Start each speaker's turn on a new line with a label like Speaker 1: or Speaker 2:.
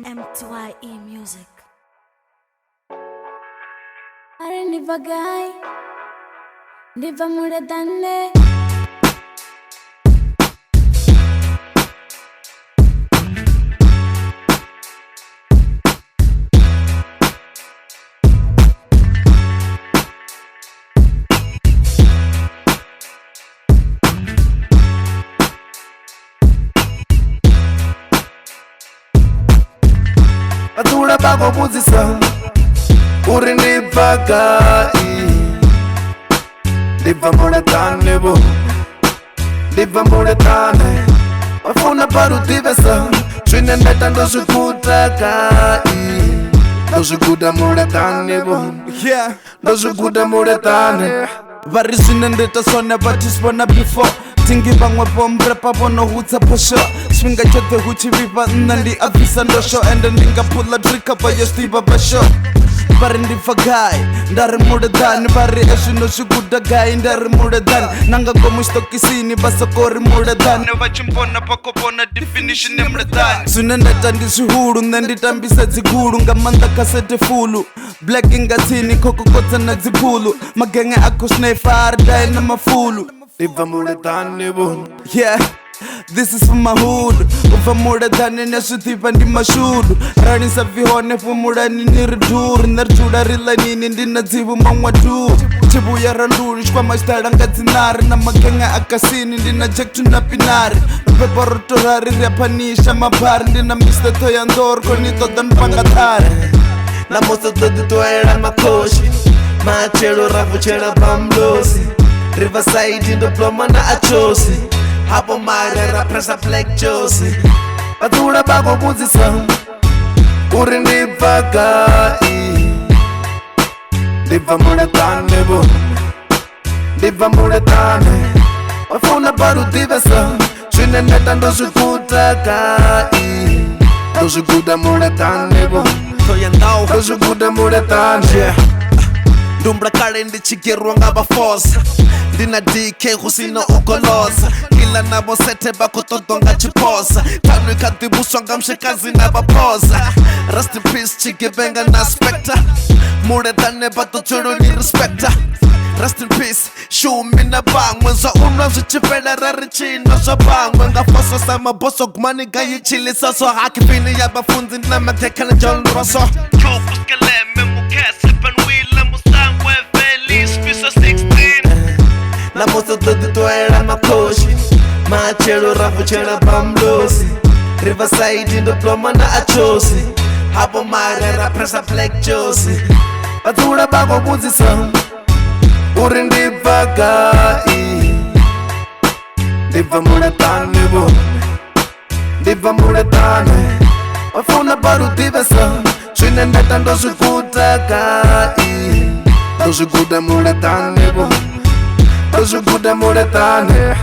Speaker 1: M2IE Music. Are nivagai, nivamure danne.
Speaker 2: Atura bago posição Uri nivagai Liva moretane bo Liva moretane Wafuna paru tivesa Shwine neta ndo shukuta kai Ndo shukuta moretane bo Ndo shukuta moretane
Speaker 3: Vari shwine ndeta sone vatisvona before Tingi vamwe pombre pavono hutsa posho Swinga chote huchiviva nna ndi avisa ndosho Ende ndinga pula trika pa yostiva basho Vari ndivagai, ndari muredani Vari eswino swikuda gai, ndari muredani Nanga gomu stokisini, basokori muredani Vachimpona pakopona definition ya muredani Swine ndeta ndi swihulu, nenditambisa dzigulu Nga manda kasete fulu Black ingatini, koko kotsa na dzipulu Magenge ako snefa, aridai na mafulu
Speaker 2: Liva moretane bo
Speaker 3: Yeah, this is for my hood Uva muredani neswitipa ndi mashudu Rani sa vihone fumurani niriduru Nerchuda rila nini ndina dzivu mangwa du Chibu ya randuri shkwa mashtara ngadzinari Na magenga akasini ndina jektu na pinari Pepa rotorari repanisha mabari Ndina Mr. Toyandor konito dan pangatari
Speaker 2: Na moça todo tu era makoshi Machelo rafu chela pamlosi Riverside diploma na achosi Hapo marera presa black josi Atura bago posição Uri nivagai Liva moretane bo Liva moretane Wafuna paru tivesa Shwine neta ndo shukuta kai Ndo shukuta moretane bo Ndo shukuta moretane
Speaker 4: Dumbra kare ndichigerwa ng'abafosa Ndina DK husina ugolosa Kila nabo sete bakutodonga chiposa Tanu ikadhibuswa ngamshikazi nabapoza Rest in peace chigebenga na spectre Muredane batochoro ni respecta Rest in peace, shumi na bangwe Zwa unwa zwichifela rari chino zwa bangwe Ngafoso sa maboso gumani gayi chili soso Hakipini ya bafunzi na mateka na John Rosso Chofu skeleme mukese penwile musangwe Feliz Fiso 16
Speaker 2: Na moça todo tu era makoshi Machelo rafu chela pamlosi Riverside diploma na achosi Hapo marera presa black josi Atura bago posição Uri nivagai Liva moretane bo Liva moretane Wafuna paru tivesa Shwine neta ndo shukuta kai Ndo shukuta moretane bo Ndo shukuta moretane